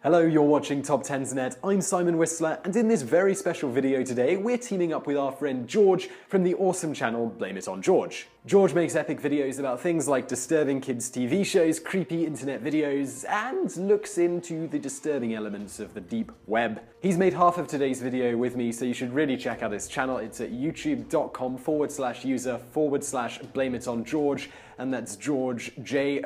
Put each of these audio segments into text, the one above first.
Hello, you're watching TopTenzNet. I'm Simon Whistler, and in this very special video today, we're teaming up with our friend George from the awesome channel Blame It on George. George makes epic videos about things like disturbing kids' TV shows, creepy internet videos, and looks into the disturbing elements of the deep web. He's made half of today's video with me, so you should really check out his channel. It's at youtube.com/user/blameItOnGeorge, and that's George, George.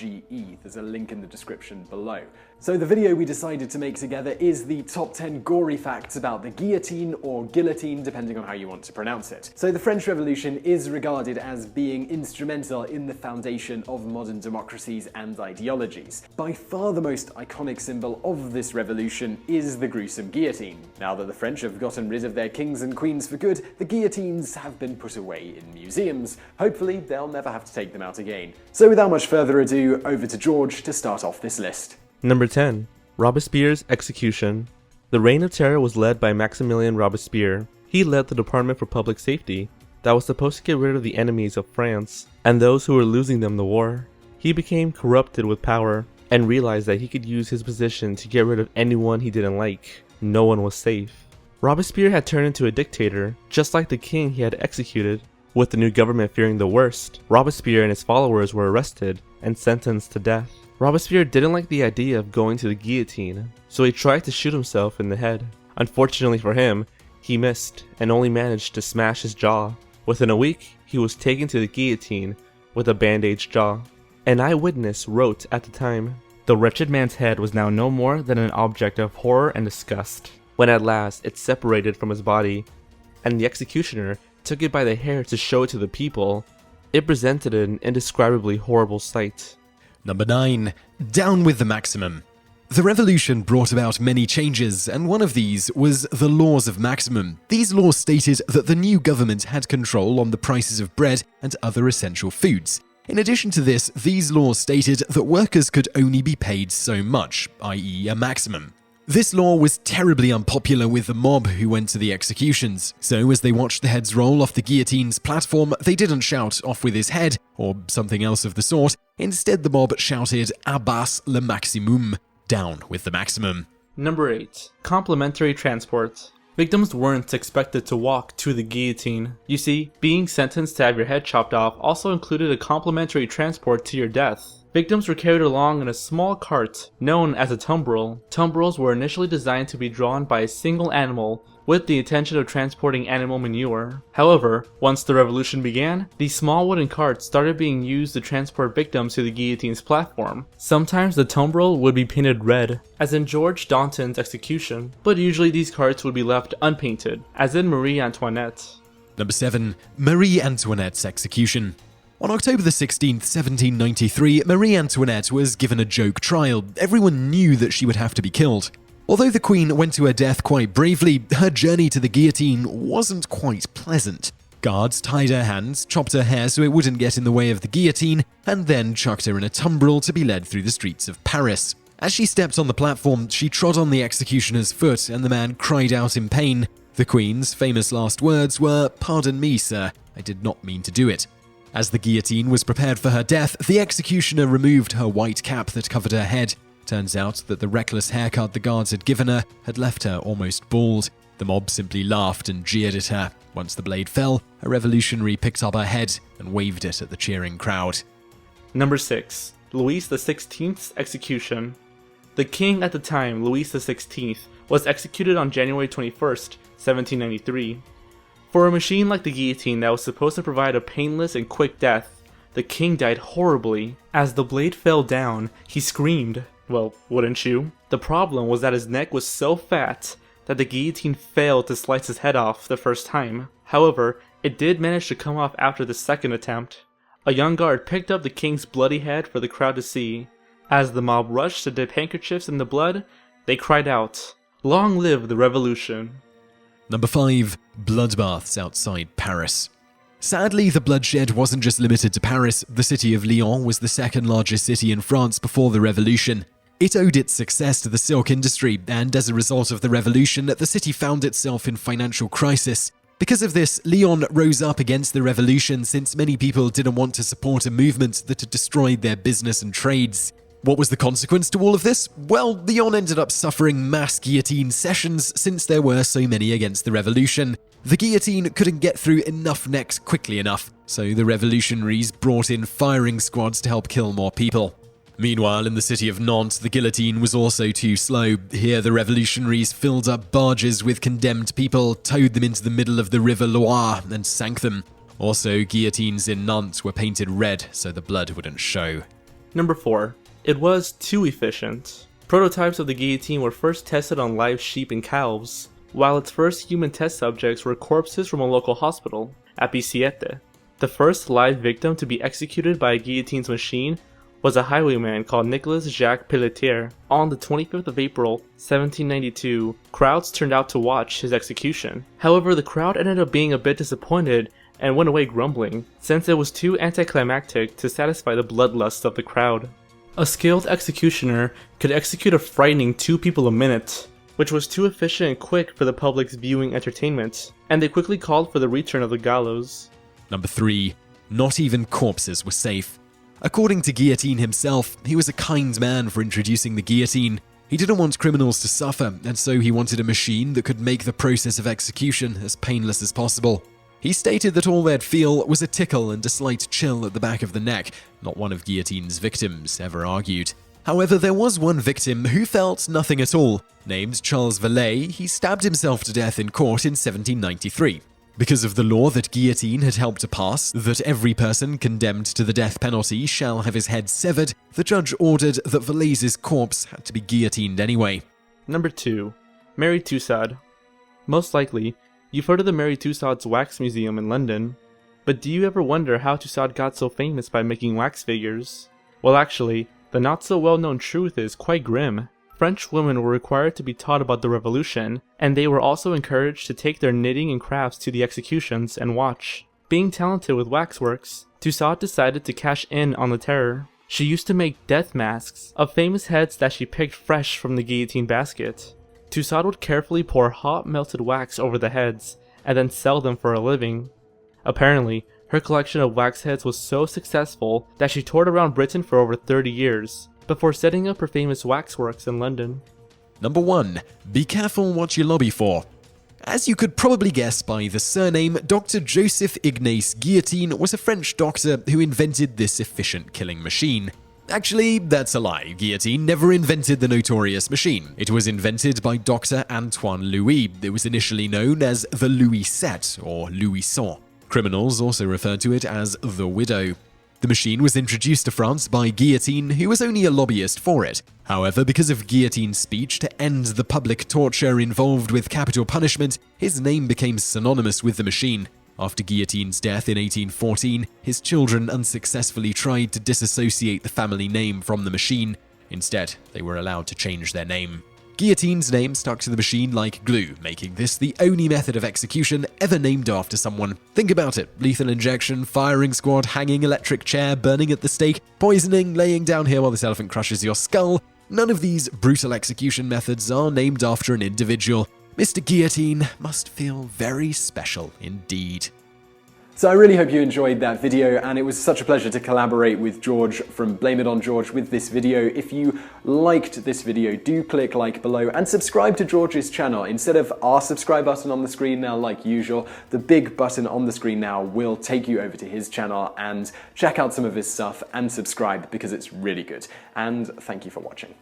There's a link in the description below. So the video we decided to make together is the top 10 gory facts about the guillotine or guillotine, depending on how you want to pronounce it. So the French Revolution is regarded as being instrumental in the foundation of modern democracies and ideologies. By far the most iconic symbol of this revolution is the gruesome guillotine. Now that the French have gotten rid of their kings and queens for good, the guillotines have been put away in museums. Hopefully they'll never have to take them out again. So without much further ado, over to George to start off this list. Number 10. Robespierre's execution. The Reign of Terror was led by Maximilien Robespierre. He led the Department for Public Safety that was supposed to get rid of the enemies of France and those who were losing them the war. He became corrupted with power and realized that he could use his position to get rid of anyone he didn't like. No one was safe. Robespierre had turned into a dictator, just like the king he had executed. With the new government fearing the worst, Robespierre and his followers were arrested and sentenced to death. Robespierre didn't like the idea of going to the guillotine, so he tried to shoot himself in the head. Unfortunately for him, he missed and only managed to smash his jaw. Within a week, he was taken to the guillotine with a bandaged jaw. An eyewitness wrote at the time, "The wretched man's head was now no more than an object of horror and disgust, when at last it separated from his body, and the executioner took it by the hair to show it to the people. It presented an indescribably horrible sight." Number 9. Down with the maximum. The revolution brought about many changes, and one of these was the laws of maximum. These laws stated that the new government had control on the prices of bread and other essential foods. In addition to this, these laws stated that workers could only be paid so much, i.e. a maximum. This law was terribly unpopular with the mob who went to the executions, so as they watched the heads roll off the guillotine's platform, they didn't shout "off with his head" or something else of the sort. Instead, the mob shouted "à bas le maximum," down with the maximum. Number 8. Complimentary transport. Victims weren't expected to walk to the guillotine. You see, being sentenced to have your head chopped off also included a complimentary transport to your death. Victims were carried along in a small cart known as a tumbril. Tumbrils were initially designed to be drawn by a single animal with the intention of transporting animal manure. However, once the revolution began, these small wooden carts started being used to transport victims to the guillotine's platform. Sometimes the tumbril would be painted red, as in George Danton's execution, but usually these carts would be left unpainted, as in Marie Antoinette. Number 7. Marie Antoinette's execution. On October the 16th, 1793, Marie Antoinette was given a joke trial. Everyone knew that she would have to be killed. Although the Queen went to her death quite bravely, her journey to the guillotine wasn't quite pleasant. Guards tied her hands, chopped her hair so it wouldn't get in the way of the guillotine, and then chucked her in a tumbril to be led through the streets of Paris. As she stepped on the platform, she trod on the executioner's foot, and the man cried out in pain. The Queen's famous last words were, "Pardon me, sir, I did not mean to do it." As the guillotine was prepared for her death, the executioner removed her white cap that covered her head. Turns out that the reckless haircut the guards had given her had left her almost bald. The mob simply laughed and jeered at her. Once the blade fell, a revolutionary picked up her head and waved it at the cheering crowd. Number 6. Louis XVI's execution. The king at the time, Louis XVI, was executed on January 21st, 1793. For a machine like the guillotine that was supposed to provide a painless and quick death, the king died horribly. As the blade fell down, he screamed. Well, wouldn't you? The problem was that his neck was so fat that the guillotine failed to slice his head off the first time. However, it did manage to come off after the second attempt. A young guard picked up the king's bloody head for the crowd to see. As the mob rushed to dip handkerchiefs in the blood, they cried out, "Long live the revolution!" Number 5. Bloodbaths outside Paris. Sadly, the bloodshed wasn't just limited to Paris. The city of Lyon was the second largest city in France before the revolution. It owed its success to the silk industry, and as a result of the revolution, the city found itself in financial crisis. Because of this, Lyon rose up against the revolution since many people didn't want to support a movement that had destroyed their business and trades. What was the consequence to all of this? Well, Lyon ended up suffering mass guillotine sessions since there were so many against the revolution. The guillotine couldn't get through enough necks quickly enough, so the revolutionaries brought in firing squads to help kill more people. Meanwhile, in the city of Nantes, the guillotine was also too slow. Here, the revolutionaries filled up barges with condemned people, towed them into the middle of the River Loire, and sank them. Also, guillotines in Nantes were painted red so the blood wouldn't show. Number 4. It was too efficient. Prototypes of the guillotine were first tested on live sheep and cows, while its first human test subjects were corpses from a local hospital, at Bicêtre. The first live victim to be executed by a guillotine's machine was a highwayman called Nicolas Jacques Pelletier. On the 25th of April, 1792, crowds turned out to watch his execution. However, the crowd ended up being a bit disappointed and went away grumbling, since it was too anticlimactic to satisfy the bloodlust of the crowd. A skilled executioner could execute a frightening 2 people a minute, which was too efficient and quick for the public's viewing entertainment, and they quickly called for the return of the gallows. Number 3. Not even corpses were safe. According to Guillotine himself, he was a kind man for introducing the guillotine. He didn't want criminals to suffer, and so he wanted a machine that could make the process of execution as painless as possible. He stated that all they'd feel was a tickle and a slight chill at the back of the neck, not one of Guillotine's victims ever argued. However, there was one victim who felt nothing at all. Named Charles Valet, he stabbed himself to death in court in 1793. Because of the law that Guillotine had helped to pass, that every person condemned to the death penalty shall have his head severed, the judge ordered that Valet's corpse had to be guillotined anyway. Number 2. Mary Tussaud. Most likely, you've heard of the Mary Tussaud's Wax Museum in London, but do you ever wonder how Tussaud got so famous by making wax figures? Well, actually, the not so well known truth is quite grim. French women were required to be taught about the revolution, and they were also encouraged to take their knitting and crafts to the executions and watch. Being talented with waxworks, Tussaud decided to cash in on the terror. She used to make death masks of famous heads that she picked fresh from the guillotine basket. Tussaud would carefully pour hot melted wax over the heads, and then sell them for a living. Apparently, her collection of wax heads was so successful that she toured around Britain for over 30 years, before setting up her famous waxworks in London. Number 1. Be careful what you lobby for. As you could probably guess by the surname, Dr. Joseph Ignace Guillotine was a French doctor who invented this efficient killing machine. Actually, that's a lie. Guillotine never invented the notorious machine. It was invented by Dr. Antoine Louis. It was initially known as the Louis Set or Louison. Criminals also referred to it as the Widow. The machine was introduced to France by Guillotine, who was only a lobbyist for it. However, because of Guillotine's speech to end the public torture involved with capital punishment, his name became synonymous with the machine. After Guillotine's death in 1814, his children unsuccessfully tried to disassociate the family name from the machine. Instead, they were allowed to change their name. Guillotine's name stuck to the machine like glue, making this the only method of execution ever named after someone. Think about it: lethal injection, firing squad, hanging electric chair, burning at the stake, poisoning, laying down here while this elephant crushes your skull. None of these brutal execution methods are named after an individual. Mr. Guillotine must feel very special indeed. So I really hope you enjoyed that video, and it was such a pleasure to collaborate with George from Blame It On George with this video. If you liked this video, do click like below and subscribe to George's channel. Instead of our subscribe button on the screen now like usual, the big button on the screen now will take you over to his channel and check out some of his stuff and subscribe because it's really good. And thank you for watching.